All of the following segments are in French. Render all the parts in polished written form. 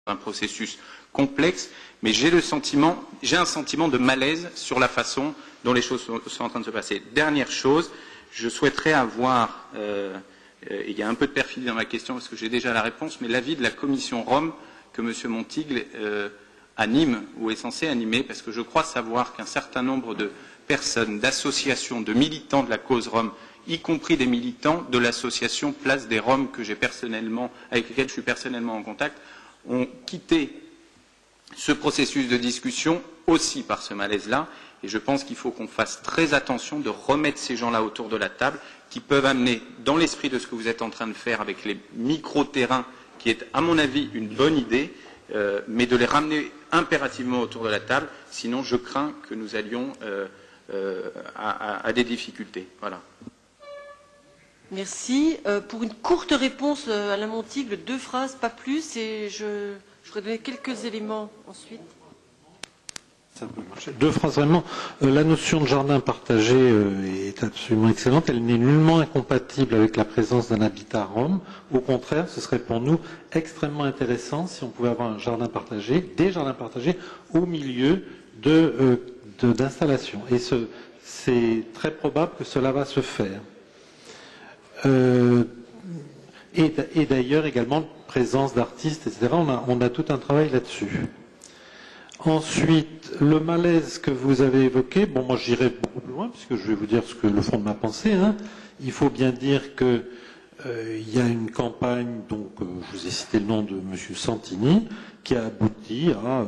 un processus complexe, mais j'ai un sentiment de malaise sur la façon dont les choses sont en train de se passer. Dernière chose, je souhaiterais avoir, il y a un peu de perfidie dans ma question parce que j'ai déjà la réponse, mais l'avis de la commission Rome que M. Montigle anime ou est censé animer, parce que je crois savoir qu'un certain nombre de personnes, d'associations, de militants de la cause Rome, y compris des militants de l'association Place des Roms avec lesquels je suis personnellement en contact, ont quitté ce processus de discussion aussi par ce malaise-là. Et je pense qu'il faut qu'on fasse très attention de remettre ces gens-là autour de la table, qui peuvent amener, dans l'esprit de ce que vous êtes en train de faire avec les micro-terrains, qui est, à mon avis, une bonne idée, mais de les ramener impérativement autour de la table, sinon je crains que nous allions à des difficultés. Voilà. Merci. Pour une courte réponse à la Montigle, 2 phrases, pas plus, et je voudrais donner quelques éléments ensuite. Ça peut marcher. 2 phrases vraiment. La notion de jardin partagé est absolument excellente. Elle n'est nullement incompatible avec la présence d'un habitat Rome. Au contraire, ce serait pour nous extrêmement intéressant si on pouvait avoir un jardin partagé, des jardins partagés au milieu d'installations. Et c'est très probable que cela va se faire. Et d'ailleurs également présence d'artistes, etc. On a tout un travail là-dessus. Ensuite, le malaise que vous avez évoqué, bon, moi j'irai beaucoup plus loin puisque je vais vous dire le fond de ma pensée. Il faut bien dire que il y a une campagne, donc je vous ai cité le nom de M. Santini, qui a abouti à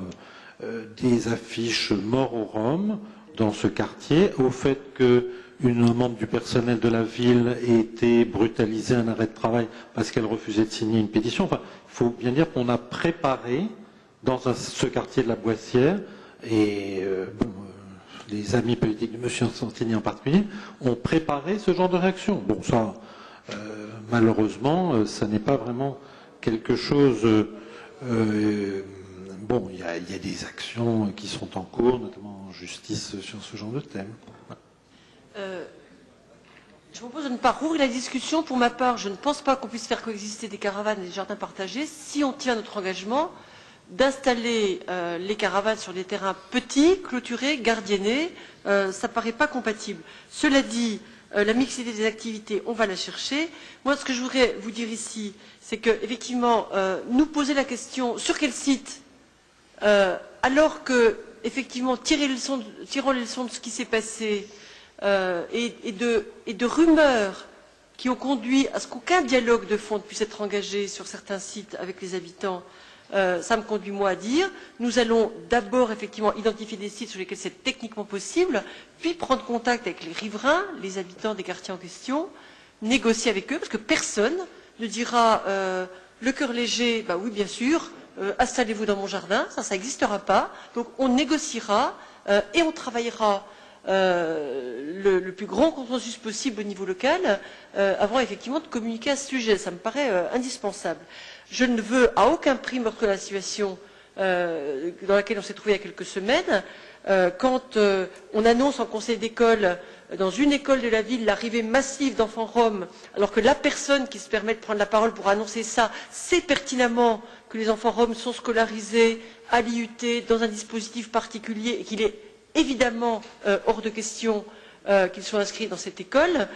des affiches mort aux Roms dans ce quartier, au fait qu'une membre du personnel de la ville ait été brutalisée, un arrêt de travail parce qu'elle refusait de signer une pétition. Enfin, il faut bien dire qu'on a préparé dans ce quartier de la Boissière, et les amis politiques de M. Santini en particulier, ont préparé ce genre de réaction. Bon, ça, malheureusement, ça n'est pas vraiment quelque chose... bon, il y a des actions qui sont en cours, notamment en justice, sur ce genre de thème. Je vous propose de ne pas rouvrir la discussion. Pour ma part, je ne pense pas qu'on puisse faire coexister des caravanes et des jardins partagés si on tient notre engagement d'installer les caravanes sur des terrains petits, clôturés, gardiennés. Ça ne paraît pas compatible. Cela dit, la mixité des activités, on va la chercher. Moi, ce que je voudrais vous dire ici, c'est qu'effectivement, nous poser la question sur quel site, alors que, effectivement, tirons les leçons de ce qui s'est passé et de rumeurs qui ont conduit à ce qu'aucun dialogue de fond ne puisse être engagé sur certains sites avec les habitants, ça me conduit moi à dire, nous allons d'abord effectivement identifier des sites sur lesquels c'est techniquement possible, puis prendre contact avec les riverains, les habitants des quartiers en question, négocier avec eux, parce que personne ne dira le cœur léger, bah oui bien sûr, installez-vous dans mon jardin, ça n'existera pas. Donc on négociera et on travaillera le plus grand consensus possible au niveau local avant effectivement de communiquer à ce sujet. Ça me paraît indispensable. Je ne veux à aucun prix meurtrir la situation dans laquelle on s'est trouvé il y a quelques semaines, quand on annonce en conseil d'école, dans une école de la ville, l'arrivée massive d'enfants roms, alors que la personne qui se permet de prendre la parole pour annoncer ça sait pertinemment que les enfants roms sont scolarisés à l'IUT dans un dispositif particulier et qu'il est évidemment hors de question qu'ils soient inscrits dans cette école,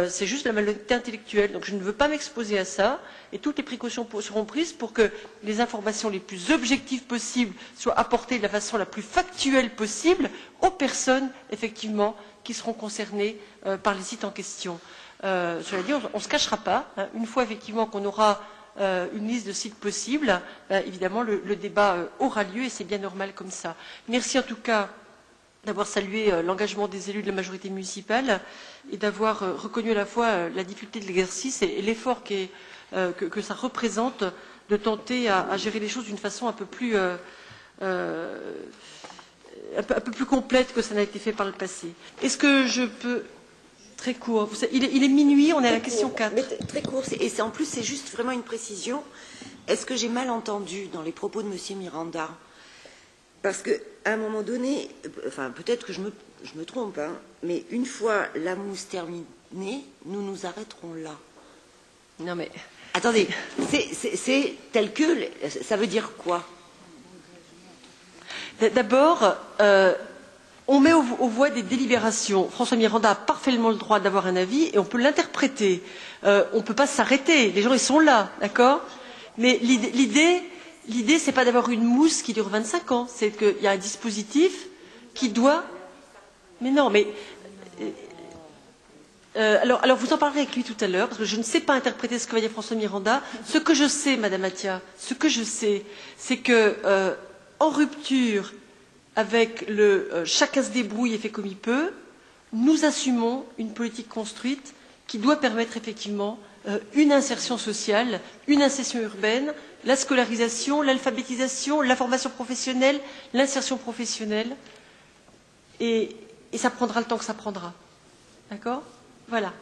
c'est juste la malhonnêteté intellectuelle. Donc je ne veux pas m'exposer à ça et toutes les précautions seront prises pour que les informations les plus objectives possibles soient apportées de la façon la plus factuelle possible aux personnes, effectivement, qui seront concernées par les sites en question. Cela dit, on ne se cachera pas. Une fois, effectivement, qu'on aura une liste de sites possibles, évidemment, le débat aura lieu et c'est bien normal comme ça. Merci en tout cas d'avoir salué l'engagement des élus de la majorité municipale et d'avoir reconnu à la fois la difficulté de l'exercice et l'effort que ça représente de tenter à gérer les choses d'une façon un peu plus complète que ça n'a été fait par le passé. Est-ce que je peux... Très court. Il est minuit, on est à la question 4. Mais très court, et en plus c'est juste vraiment une précision. Est-ce que j'ai mal entendu dans les propos de M. Miranda? Parce qu'à un moment donné, enfin peut-être que je me trompe, hein, mais une fois la mousse terminée, nous nous arrêterons là. Non mais Attendez, c'est tel que, ça veut dire quoi? D'abord, on met aux voix des délibérations. François Miranda a parfaitement le droit d'avoir un avis et on peut l'interpréter. On ne peut pas s'arrêter. Les gens, ils sont là, d'accord? Mais l'idée, c'est pas d'avoir une mousse qui dure 25 ans. C'est qu'il y a un dispositif qui doit. Mais non, mais. Alors, vous en parlerez avec lui tout à l'heure, parce que je ne sais pas interpréter ce que va dire François Miranda. Ce que je sais, Madame Attia, ce que je sais, c'est que, en rupture avec le chacun se débrouille et fait comme il peut, nous assumons une politique construite qui doit permettre effectivement une insertion sociale, une insertion urbaine, la scolarisation, l'alphabétisation, la formation professionnelle, l'insertion professionnelle, et ça prendra le temps que ça prendra. D'accord? Voilà.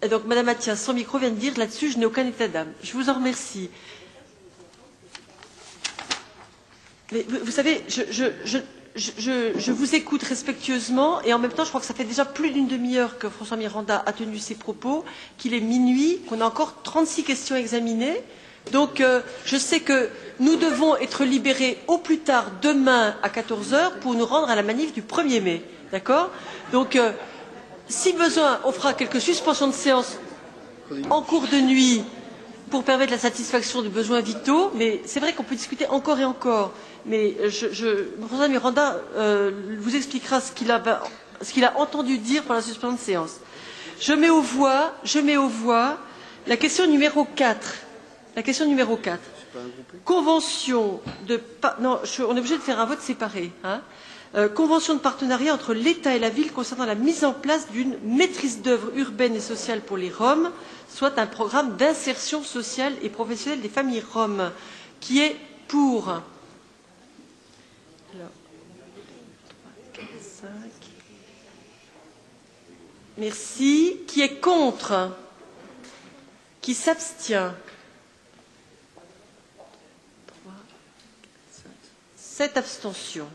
Et donc, Madame Attia, sans micro, vient de dire là-dessus, je n'ai aucun état d'âme. Je vous en remercie. Mais vous savez, je vous écoute respectueusement et en même temps, je crois que ça fait déjà plus d'une demi-heure que François Miranda a tenu ses propos, qu'il est minuit, qu'on a encore 36 questions examinées. Donc, je sais que nous devons être libérés au plus tard demain à 14 h pour nous rendre à la manif du 1er mai. D'accord? Donc, si besoin, on fera quelques suspensions de séance en cours de nuit pour permettre la satisfaction de besoins vitaux. Mais c'est vrai qu'on peut discuter encore et encore. Mais François Miranda vous expliquera ce qu'il a entendu dire pour la suspension de séance. Je mets aux voix la question numéro 4. La question numéro 4. Convention de... Non, on est obligé de faire un vote séparé. Hein. Convention de partenariat entre l'État et la ville concernant la mise en place d'une maîtrise d'œuvre urbaine et sociale pour les Roms, soit un programme d'insertion sociale et professionnelle des familles roms. Qui est pour? Alors, 3, 4, 5. Merci. Qui est contre? Qui s'abstient? 7 abstentions.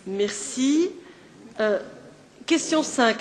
Merci. Question 5.